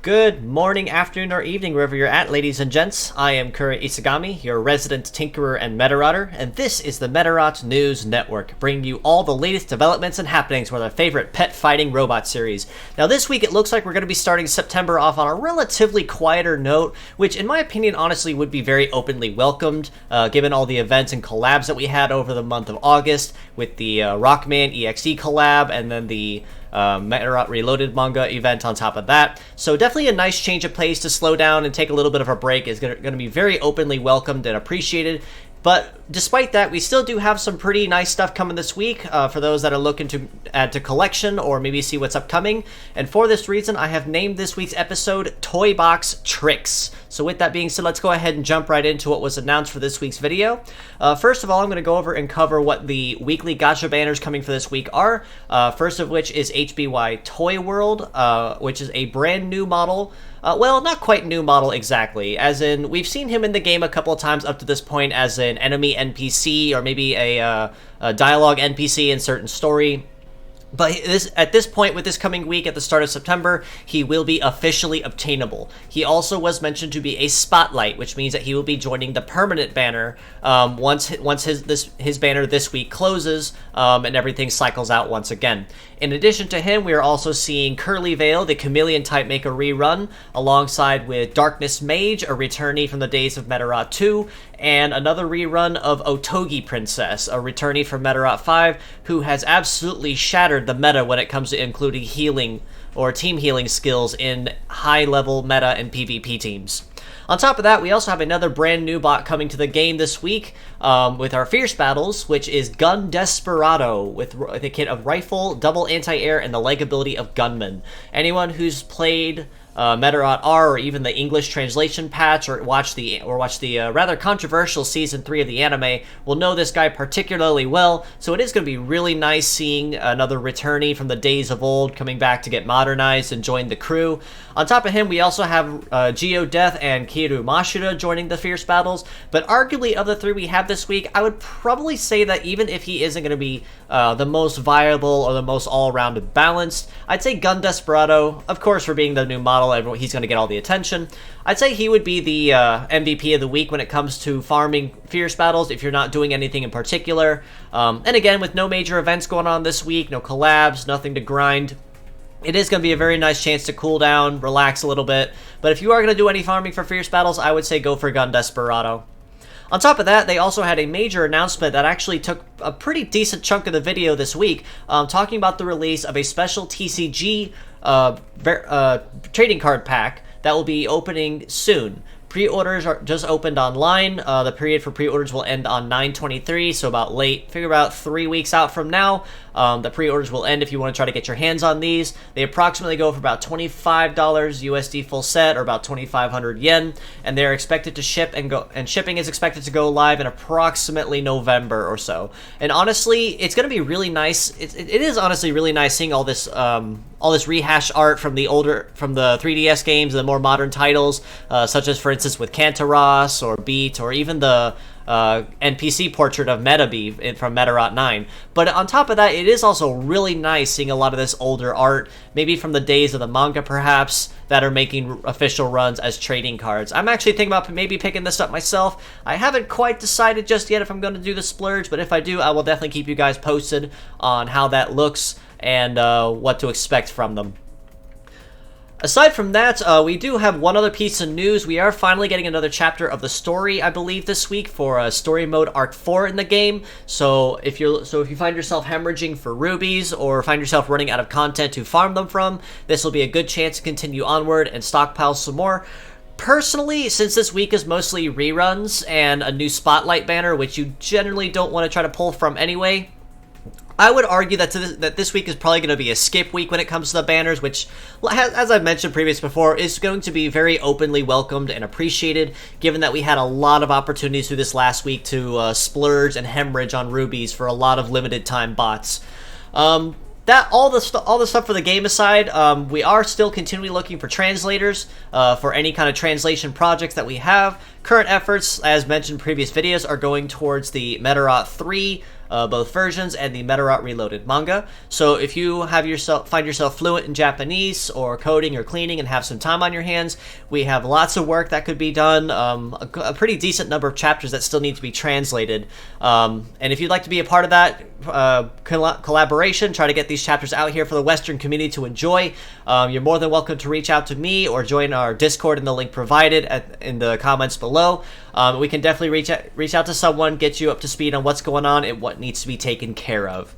Good morning, afternoon, or evening, wherever you're at, ladies and gents. I am Kura Isagami, your resident tinkerer and Medarotter, and this is the Medarot News Network, bringing you all the latest developments and happenings with our favorite pet fighting robot series. Now, this week it looks like we're going to be starting September off on a relatively quieter note, which, in my opinion, honestly would be very openly welcomed, given all the events and collabs that we had over the month of August, with the Megaman.EXE collab, and then the Medarot Reloaded Manga event on top of that. So definitely a nice change of pace to slow down and take a little bit of a break is going to be very openly welcomed and appreciated. But despite that, we still do have some pretty nice stuff coming this week for those that are looking to add to collection or maybe see what's upcoming. And for this reason, I have named this week's episode Toybox Tricks. So with that being said, let's go ahead and jump right into what was announced for this week's video. First of all, I'm going to go over and cover what the weekly gacha banners coming for this week are. First of which is HBY Toy World, which is a brand new model. Well, not quite new model exactly, as in we've seen him in the game a couple of times up to this point as an enemy NPC or maybe a dialogue NPC in certain story. But at this point, with this coming week at the start of September, he will be officially obtainable. He also was mentioned to be a spotlight, which means that he will be joining the permanent banner once his banner this week closes and everything cycles out once again. In addition to him, we are also seeing Curly Veil, the chameleon type, make a rerun, alongside with Darkness Mage, a returnee from the days of Medarot 2, and another rerun of Otogi Princess, a returnee from Medarot 5, who has absolutely shattered the meta when it comes to including healing or team healing skills in high-level meta and PvP teams. On top of that, we also have another brand new bot coming to the game this week with our Fierce Battles, which is Gun Desperado, with the kit of Rifle, Double Anti-Air, and the leg ability of Gunman. Anyone who's played Medarot R, or even the English translation patch, or watch the rather controversial season 3 of the anime, will know this guy particularly well. So it is going to be really nice seeing another returnee from the days of old coming back to get modernized and join the crew. On top of him, we also have Geodeath and Kiru Mashura joining the Fierce Battles. But arguably, of the three we have this week, I would probably say that even if he isn't going to be the most viable or the most all-around balanced, I'd say Gun Desperado, of course, for being the new model, he's going to get all the attention. I'd say he would be the MVP of the week when it comes to farming Fierce Battles if you're not doing anything in particular. And again, with no major events going on this week, no collabs, nothing to grind, it is going to be a very nice chance to cool down, relax a little bit. But if you are going to do any farming for Fierce Battles, I would say go for Gun Desperado. On top of that, they also had a major announcement that actually took a pretty decent chunk of the video this week, talking about the release of a special TCG trading card pack that will be opening soon. Pre-orders are just opened online. The period for pre-orders will end on 9/23, so about 3 weeks out from now. The pre-orders will end if you want to try to get your hands on these. They approximately go for about $25 USD full set, or about 2,500 yen, and they're expected to ship and shipping is expected to go live in approximately November or so. And honestly, it's going to be really nice. It is honestly really nice seeing all this rehash art from the 3DS games and the more modern titles, such as, for instance, with Kantaros or Beat, or even the NPC portrait of Metabee from Medarot 9. But on top of that, it is also really nice seeing a lot of this older art, maybe from the days of the manga perhaps, that are making official runs as trading cards. I'm actually thinking about maybe picking this up myself. I haven't quite decided just yet if I'm going to do the splurge, but if I do, I will definitely keep you guys posted on how that looks and what to expect from them. Aside from that, we do have one other piece of news. We are finally getting another chapter of the story, I believe, this week for Story Mode Arc 4 in the game. So if you find yourself hemorrhaging for rubies or find yourself running out of content to farm them from, this will be a good chance to continue onward and stockpile some more. Personally, since this week is mostly reruns and a new spotlight banner, which you generally don't want to try to pull from anyway, I would argue that this week is probably going to be a skip week when it comes to the banners, which, as I've mentioned previously before, is going to be very openly welcomed and appreciated, given that we had a lot of opportunities through this last week to splurge and hemorrhage on rubies for a lot of limited time bots. That all the stuff for the game aside, we are still continually looking for translators for any kind of translation projects that we have. Current efforts, as mentioned in previous videos, are going towards the Medarot 3 both versions, and the Medarot Reloaded Manga. So if you find yourself fluent in Japanese or coding or cleaning and have some time on your hands, we have lots of work that could be done, a pretty decent number of chapters that still need to be translated. And if you'd like to be a part of that collaboration, try to get these chapters out here for the Western community to enjoy, you're more than welcome to reach out to me or join our Discord in the link provided in the comments below. We can definitely reach out to someone, get you up to speed on what's going on and what needs to be taken care of.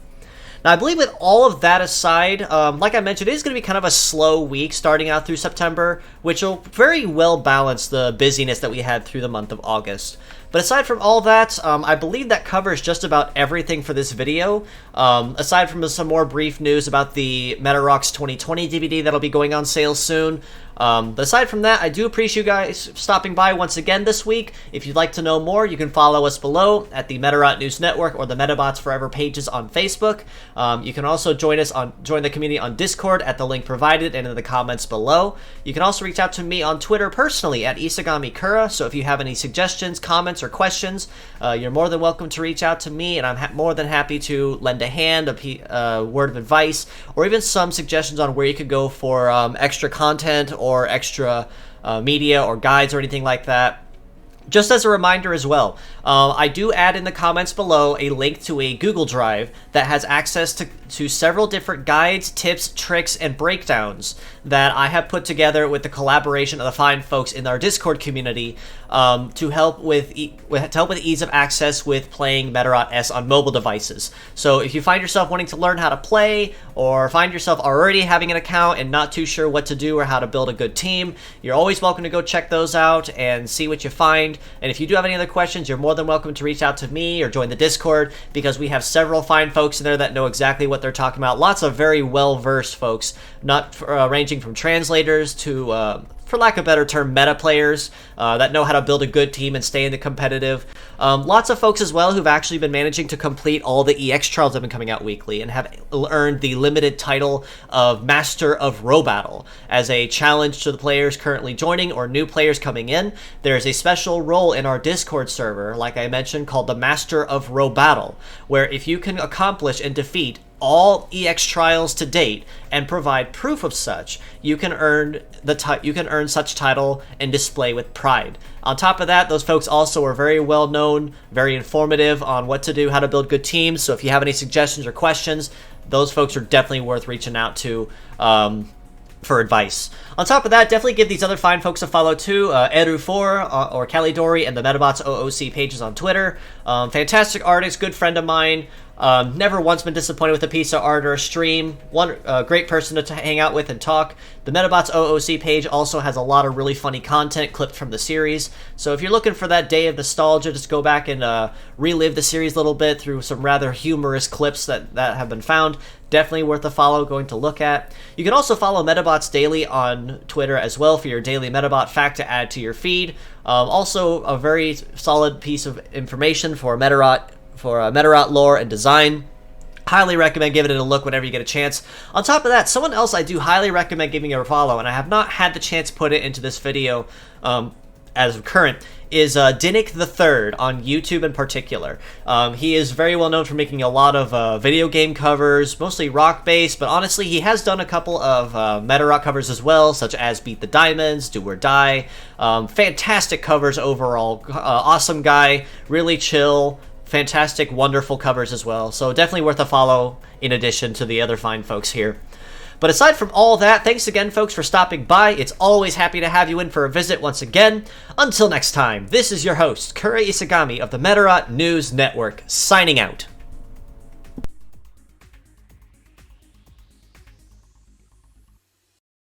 Now, I believe with all of that aside, like I mentioned, it is going to be kind of a slow week starting out through September, which will very well balance the busyness that we had through the month of August. But aside from all that, I believe that covers just about everything for this video. Aside from some more brief news about the Medarot 2020 DVD that'll be going on sale soon. But aside from that, I do appreciate you guys stopping by once again this week. If you'd like to know more, you can follow us below at the Medarot News Network or the Metabots Forever pages on Facebook. You can also join the community on Discord at the link provided and in the comments below. You can also reach out to me on Twitter personally at Isagami Kura. So if you have any suggestions, comments, or questions, you're more than welcome to reach out to me, and I'm more than happy to lend a hand, a word of advice, or even some suggestions on where you could go for extra content or extra media or guides or anything like that. Just as a reminder as well, I do add in the comments below a link to a Google Drive that has access to several different guides, tips, tricks, and breakdowns that I have put together with the collaboration of the fine folks in our Discord community to help with ease of access with playing Medarot.EXE on mobile devices. So if you find yourself wanting to learn how to play, or find yourself already having an account and not too sure what to do or how to build a good team, you're always welcome to go check those out and see what you find. And if you do have any other questions, you're more than welcome to reach out to me or join the Discord, because we have several fine folks in there that know exactly what they're talking about. Lots of very well-versed folks, not ranging from translators to, for lack of a better term, meta players that know how to build a good team and stay in the competitive. Lots of folks as well who've actually been managing to complete all the EX trials that have been coming out weekly and have earned the limited title of Master of Row Battle. As a challenge to the players currently joining or new players coming in, there's a special role in our Discord server, like I mentioned, called the Master of Row Battle, where if you can accomplish and defeat all EX trials to date and provide proof of such, you can earn such title and display with pride. On top of that, those folks also are very well known, very informative on what to do, how to build good teams. So if you have any suggestions or questions, those folks are definitely worth reaching out to for advice. On top of that, definitely give these other fine folks a follow too. Eru4 or Calidori and the Metabots OOC pages on Twitter. Fantastic artist, good friend of mine. Never once been disappointed with a piece of art or a stream. One great person to hang out with and talk. The Metabots OOC page also has a lot of really funny content clipped from the series. So if you're looking for that day of nostalgia, just go back and relive the series a little bit through some rather humorous clips that have been found. Definitely worth a follow, going to look at. You can also follow Metabots Daily on Twitter as well for your daily Metabot fact to add to your feed. Also, a very solid piece of information for Medarot lore and design. Highly recommend giving it a look whenever you get a chance. On top of that, someone else I do highly recommend giving a follow, and I have not had the chance to put it into this video as of current, is Dinnick the Third on YouTube in particular. He is very well known for making a lot of video game covers, mostly rock-based, but honestly, he has done a couple of Medarot covers as well, such as Beat the Diamonds, Do or Die. Fantastic covers overall. Awesome guy, really chill. Fantastic, wonderful covers as well. So definitely worth a follow in addition to the other fine folks here. But aside from all that, thanks again, folks, for stopping by. It's always happy to have you in for a visit once again. Until next time, this is your host, Kura Isagami of the Medarot News Network, signing out.